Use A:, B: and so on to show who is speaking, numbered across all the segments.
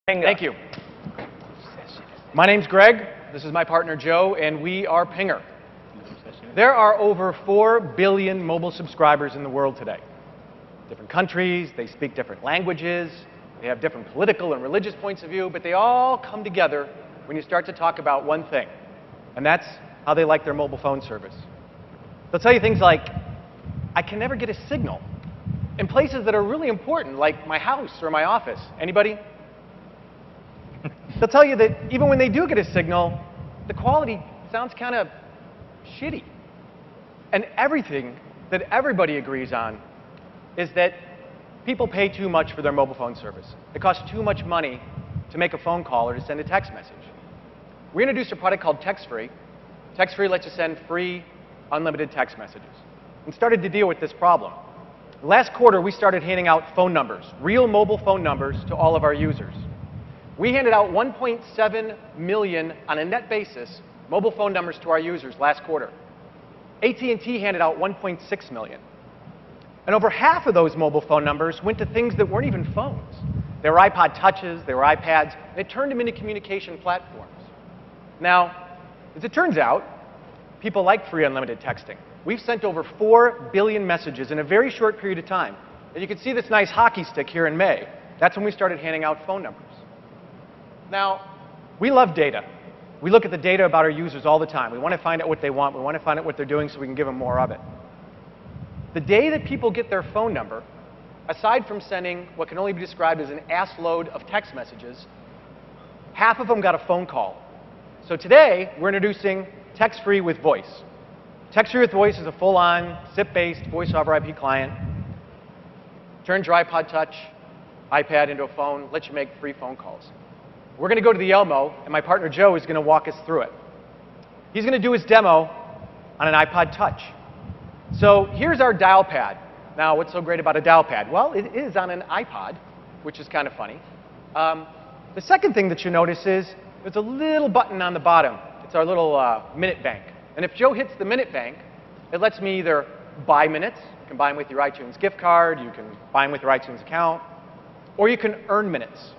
A: Thank you. My name's Greg. This is my partner Joe, and we are Pinger. There are over 4 billion mobile subscribers in the world today. Different countries, they speak different languages, they have different political and religious points of view, but they all come together when you start to talk about one thing, and that's how they like their mobile phone service. They'll tell you things like, I can never get a signal in places that are really important, like my house or my office. Anybody? They'll tell you that even when they do get a signal, the quality sounds kind of shitty. And everything that everybody agrees on is that people pay too much for their mobile phone service. It costs too much money to make a phone call or to send a text message. We introduced a product called TextFree. TextFree lets you send free, unlimited text messages and started to deal with this problem. Last quarter, we started handing out phone numbers, real mobile phone numbers, to all of our users. We handed out 1.7 million on a net basis mobile phone numbers to our users last quarter. AT&T handed out 1.6 million. And over half of those mobile phone numbers went to things that weren't even phones. They were iPod Touches, they were iPads. They turned them into communication platforms. Now, as it turns out, people like free unlimited texting. We've sent over 4 billion messages in a very short period of time. And you can see this nice hockey stick here in May. That's when we started handing out phone numbers. Now, we love data. We look at the data about our users all the time. We want to find out what they want. We want to find out what they're doing so we can give them more of it. The day that people get their phone number, aside from sending what can only be described as an ass load of text messages, half of them got a phone call. So today, we're introducing TextFree with Voice. TextFree with Voice is a full-on, SIP-based voice over IP client. Turns your iPod Touch, iPad into a phone, lets you make free phone calls. We're going to go to the Elmo, and my partner Joe is going to walk us through it. He's going to do his demo on an iPod Touch. So here's our dial pad. Now, what's so great about a dial pad? Well, it is on an iPod, which is kind of funny. The second thing that you notice is there's a little button on the bottom. It's our little minute bank. And if Joe hits the minute bank, it lets me either buy minutes, combine with your iTunes gift card, you can buy them with your iTunes account, or you can earn minutes.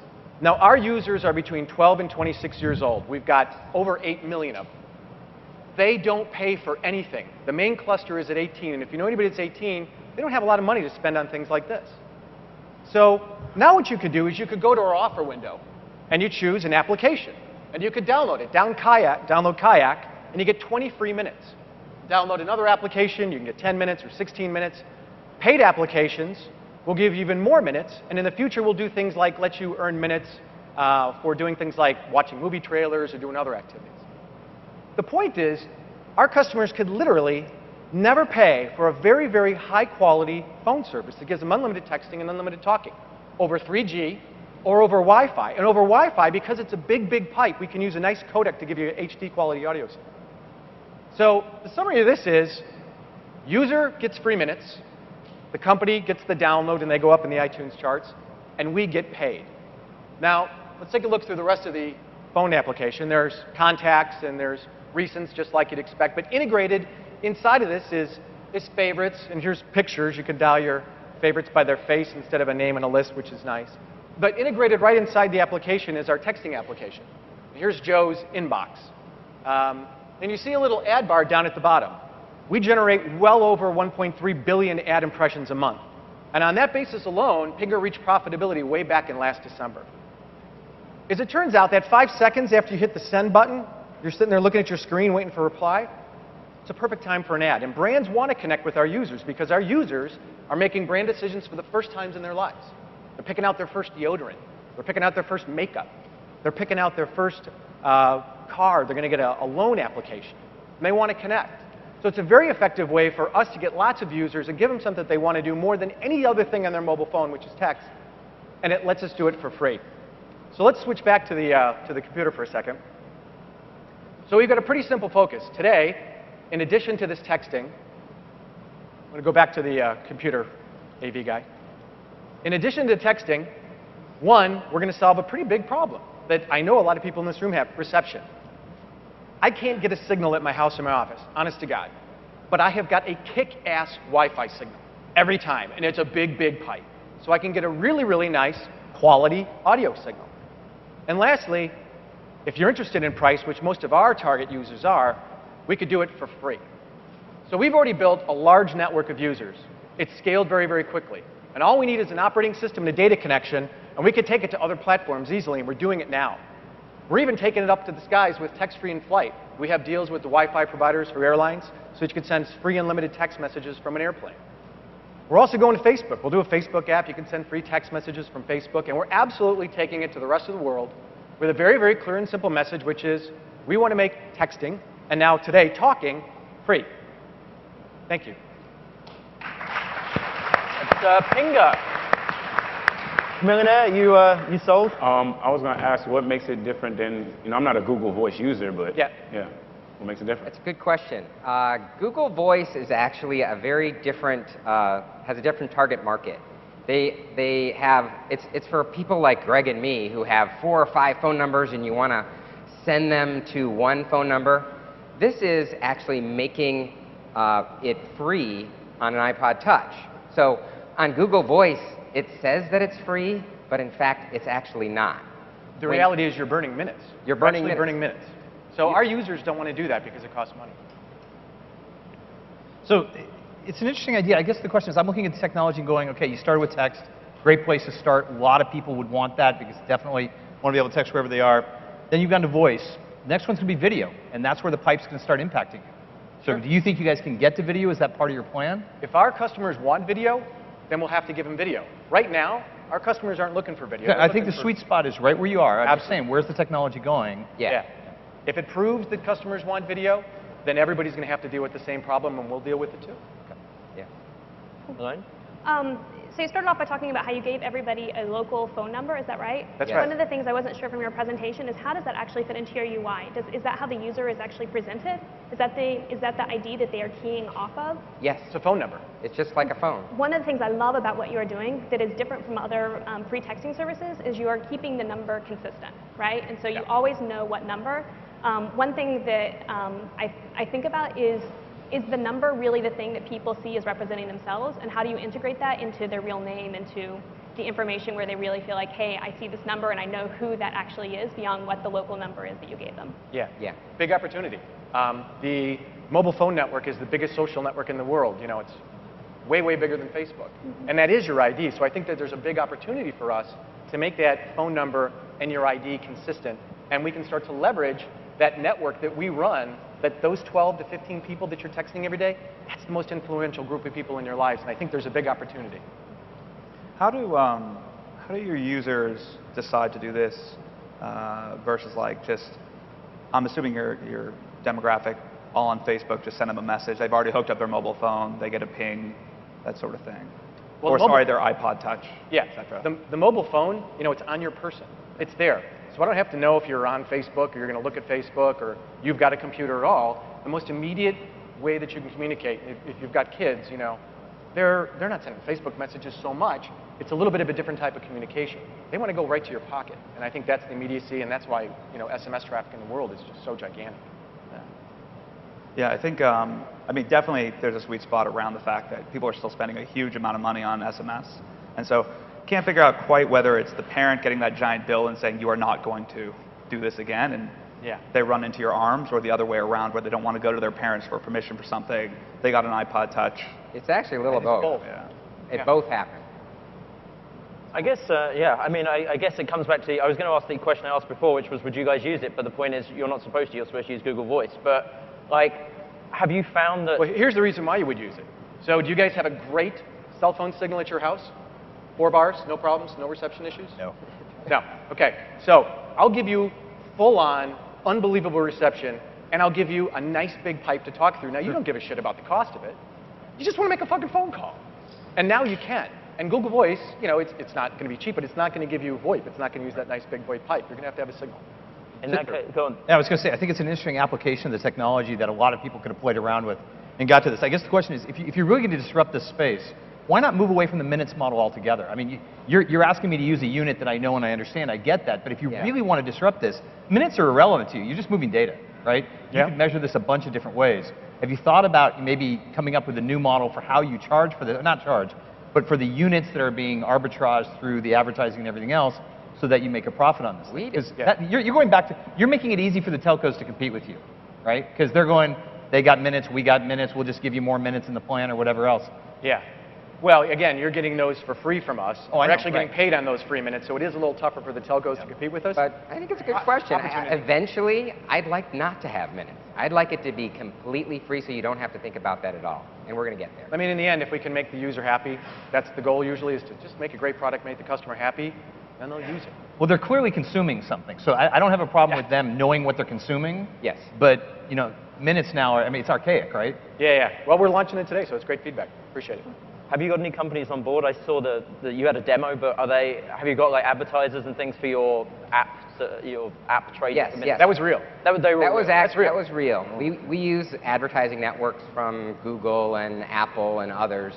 A: Now, our users are between 12 and 26 years old. We've got over 8 million of them. They don't pay for anything. The main cluster is at 18, and if you know anybody that's 18, they don't have a lot of money to spend on things like this. So now what you could do is you could go to our offer window, and you choose an application, and you could download it. Download Kayak, and you get 20 free minutes. Download another application, you can get 10 minutes or 16 minutes. Paid applications will give you even more minutes, and in the future we'll do things like let you earn minutes for doing things like watching movie trailers or doing other activities. The point is, our customers could literally never pay for a very, very high-quality phone service that gives them unlimited texting and unlimited talking over 3G or over Wi-Fi. And over Wi-Fi, because it's a big, big pipe, we can use a nice codec to give you HD quality audio. So the summary of this is, user gets free minutes, the company gets the download, and they go up in the iTunes charts, and we get paid. Now, let's take a look through the rest of the phone application. There's contacts, and there's recents, just like you'd expect. But integrated inside of this is favorites, and here's pictures. You can dial your favorites by their face instead of a name and a list, which is nice. But integrated right inside the application is our texting application. Here's Joe's inbox. And you see a little ad bar down at the bottom. We generate well over 1.3 billion ad impressions a month. And on that basis alone, Pinger reached profitability way back in last December. As it turns out, that 5 seconds after you hit the send button, you're sitting there looking at your screen waiting for a reply, it's a perfect time for an ad. And brands want to connect with our users because our users are making brand decisions for the first times in their lives. They're picking out their first deodorant. They're picking out their first makeup. They're picking out their first car. They're going to get a loan application. And they want to connect. So it's a very effective way for us to get lots of users and give them something that they want to do more than any other thing on their mobile phone, which is text. And it lets us do it for free. So let's switch back to the computer for a second. So we've got a pretty simple focus. Today, in addition to this texting, I'm going to go back to the computer AV guy. In addition to texting, one, we're going to solve a pretty big problem that I know a lot of people in this room have, reception. I can't get a signal at my house or my office, honest to God. But I have got a kick-ass Wi-Fi signal every time, and it's a big, big pipe. So I can get a really, really nice quality audio signal. And lastly, if you're interested in price, which most of our target users are, we could do it for free. So we've already built a large network of users. It's scaled very, very quickly. And all we need is an operating system and a data connection, and we could take it to other platforms easily, and we're doing it now. We're even taking it up to the skies with text-free in flight. We have deals with the Wi-Fi providers for airlines, so you can send free unlimited text messages from an airplane. We're also going to Facebook. We'll do a Facebook app. You can send free text messages from Facebook, and we're absolutely taking it to the rest of the world with a very, very clear and simple message, which is we want to make texting, and now today, talking, free. Thank you.
B: It's Pinger. Chmmillionaire, you sold?
C: I was going to ask what makes it different than, I'm not a Google Voice user, but yeah, what makes it different?
D: That's a good question. Google Voice is actually a very different, has a different target market. They have, it's for people like Greg and me who have 4 or 5 phone numbers and you want to send them to one phone number. This is actually making it free on an iPod Touch. So on Google Voice, it says that it's free, but in fact, it's actually not.
A: The reality is you're burning minutes.
D: You're burning
A: minutes. So our users don't want to do that because it costs money.
B: So it's an interesting idea. I guess the question is, I'm looking at the technology and going, okay, you started with text, great place to start. A lot of people would want that because definitely want to be able to text wherever they are. Then you've gone to voice. Next one's going to be video, and that's where the pipe's going to start impacting you. So do you think you guys can get to video? Is that part of your plan?
A: If our customers want video, then we'll have to give them video. Right now, our customers aren't looking for video.
B: Yeah, I think the sweet spot is right where you are. I'm just saying, where's the technology going?
D: Yeah.
A: If it proves that customers want video, then everybody's going to have to deal with the same problem, and we'll deal with it too.
D: Yeah.
B: Elaine?
E: So you started off by talking about how you gave everybody a local phone number, is that right?
A: That's right.
E: One of the things I wasn't sure from your presentation is how does that actually fit into your UI? Is that how the user is actually presented? Is that the ID that they are keying off of?
D: Yes.
A: It's a phone number.
D: It's just like a phone.
E: One of the things I love about what you are doing that is different from other free texting services is you are keeping the number consistent, right? And so you always know what number. One thing that I think about is the number really the thing that people see as representing themselves, and how do you integrate that into their real name, into the information where they really feel like, hey, I see this number and I know who that actually is beyond what the local number is that you gave them.
D: Yeah.
A: Big opportunity. The mobile phone network is the biggest social network in the world. It's way, way bigger than Facebook. And that is your ID. So I think that there's a big opportunity for us to make that phone number and your ID consistent. And we can start to leverage that network that we run, that those 12 to 15 people that you're texting every day, that's the most influential group of people in your lives. And I think there's a big opportunity.
F: How do your users decide to do this versus like just, I'm assuming your demographic all on Facebook, just send them a message. They've already hooked up their mobile phone. They get a ping, that sort of thing.
A: Well,
F: or sorry, their iPod Touch,
A: yeah,
F: et cetera.
A: The mobile phone, it's on your person. It's there. So I don't have to know if you're on Facebook or you're going to look at Facebook or you've got a computer at all. The most immediate way that you can communicate, if you've got kids, they're not sending Facebook messages so much. It's a little bit of a different type of communication. They want to go right to your pocket. And I think that's the immediacy, and that's why SMS traffic in the world is just so gigantic.
F: Yeah, I think, I mean, definitely there's a sweet spot around the fact that people are still spending a huge amount of money on SMS. And so can't figure out quite whether it's the parent getting that giant bill and saying, you are not going to do this again, and they run into your arms, or the other way around, where they don't want to go to their parents for permission for something. They got an iPod Touch.
D: It's actually a little both. It both happen.
B: I guess, I mean, I guess it comes back to, I was going to ask the question I asked before, which was, would you guys use it? But the point is, you're not supposed to. You're supposed to use Google Voice. But, like, have you found that...
A: Well, here's the reason why you would use it. So do you guys have a great cell phone signal at your house? 4 bars, no problems, no reception issues?
B: No.
A: No. OK. So I'll give you full-on, unbelievable reception, and I'll give you a nice big pipe to talk through. Now, you don't give a shit about the cost of it. You just want to make a fucking phone call. And now you can. And Google Voice, it's not going to be cheap, but it's not going to give you VoIP. It's not going to use that nice big VoIP pipe. You're going to have a signal.
B: In that case, go on.
G: Yeah, I was going to say, I think it's an interesting application of the technology that a lot of people could have played around with and got to this. I guess the question is, if you're really going to disrupt this space, why not move away from the minutes model altogether? I mean, you're asking me to use a unit that I know and I understand. I get that. But if you really want to disrupt this, minutes are irrelevant to you. You're just moving data, right? You can measure this a bunch of different ways. Have you thought about maybe coming up with a new model for how you charge for the, not charge, but for the units that are being arbitraged through the advertising and everything else, so that you make a profit on this.
D: We
G: Because
D: do.
G: you're going back to, you're making it easy for the telcos to compete with you, right? Because they're going, they got minutes, we got minutes, we'll just give you more minutes in the plan or whatever else.
A: Yeah. Well, again, you're getting those for free from us.
G: Oh, I
A: We're
G: know,
A: actually getting
G: right.
A: paid on those free minutes, so it is a little tougher for the telcos to compete with us.
D: But I think it's a good question.
A: Opportunity.
D: Eventually, I'd like not to have minutes. I'd like it to be completely free so you don't have to think about that at all. And we're going to get there.
A: I mean, in the end, if we can make the user happy, that's the goal usually, is to just make a great product, make the customer happy, and they'll use it.
G: Well, they're clearly consuming something, so I don't have a problem with them knowing what they're consuming.
D: Yes.
G: But, you know, minutes now, I mean, it's archaic, right?
A: Yeah, yeah. Well, we're launching it today, so it's great feedback. Appreciate it.
H: Have you got any companies on board? I saw that you had a demo, but have you got like advertisers and things for your app trading?
D: Yes, yes.
A: That was real.
H: That was
D: That was real. We use advertising networks from Google and Apple and others.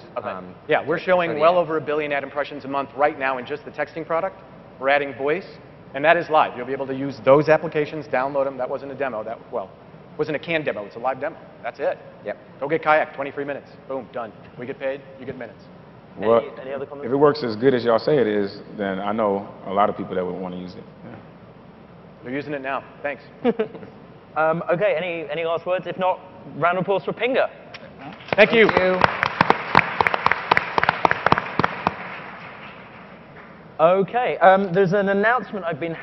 A: Yeah, we're
D: for
A: showing
D: the
A: well
D: ads.
A: over 1 billion ad impressions a month right now in just the texting product. We're adding voice, and that is live. You'll be able to use those applications, download them. That wasn't a demo. That, well, wasn't a canned demo. It's a live demo. That's it.
D: Yep.
A: Go get Kayak, 23 minutes. Boom, done. We get paid, you get minutes.
C: Well,
H: any other comments?
C: if it works as good as y'all say it is, then I know a lot of people that would want to use it. Yeah.
A: They're using it now. Thanks.
H: Okay, any last words? If not, round of applause for Pinger.
A: Thank you.
H: Okay, there's an announcement I've been